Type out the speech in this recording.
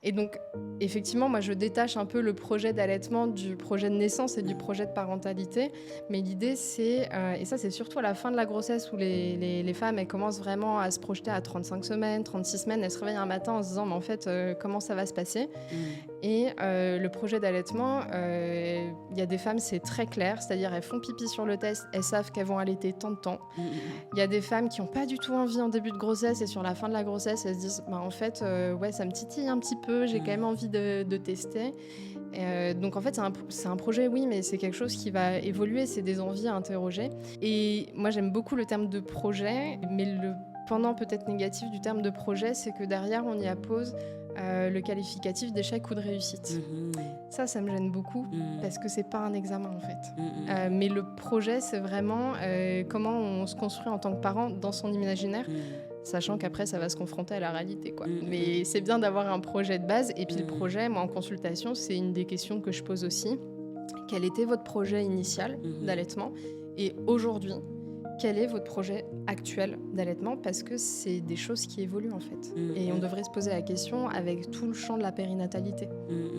Et donc, effectivement, moi, je détache un peu le projet d'allaitement du projet de naissance et du projet de parentalité. Mais l'idée, c'est, et ça, c'est surtout à la fin de la grossesse où les femmes, elles commencent vraiment à se projeter à 35 semaines, 36 semaines. Elles se réveillent un matin en se disant, mais en fait, comment ça va se passer? Mmh. Et le projet d'allaitement, il y a des femmes, c'est très clair, c'est-à-dire elles font pipi sur le test, elles savent qu'elles vont allaiter tant de temps. Mmh mh mh. Il y a des femmes qui ont pas du tout envie en début de grossesse et sur la fin de la grossesse, elles se disent: «Bah, en fait, ouais, ça me titille un petit peu, j'ai quand même Mmh. envie de tester». Donc en fait, c'est un projet, oui, mais c'est quelque chose qui va évoluer, c'est des envies à interroger. Et moi, j'aime beaucoup le terme de projet, mais le pendant peut-être négatif du terme de projet, c'est que derrière, on y appose, le qualificatif d'échec ou de réussite. Mmh. Ça me gêne beaucoup Mmh. parce que c'est pas un examen, en fait. Mmh mh mh. Mais le projet, c'est vraiment, comment on se construit en tant que parent dans son imaginaire, Mmh. sachant qu'après ça va se confronter à la réalité, quoi. Mmh mh mh. Mais c'est bien d'avoir un projet de base et puis le Mmh. projet, moi en consultation, c'est une des questions que je pose aussi. Quel était votre projet initial Mmh. d'allaitement? Et aujourd'hui, quel est votre projet actuel d'allaitement? Parce que c'est des choses qui évoluent, en fait. Mmh Et on mh. devrait se poser la question avec tout le champ de la périnatalité. Mmh mh.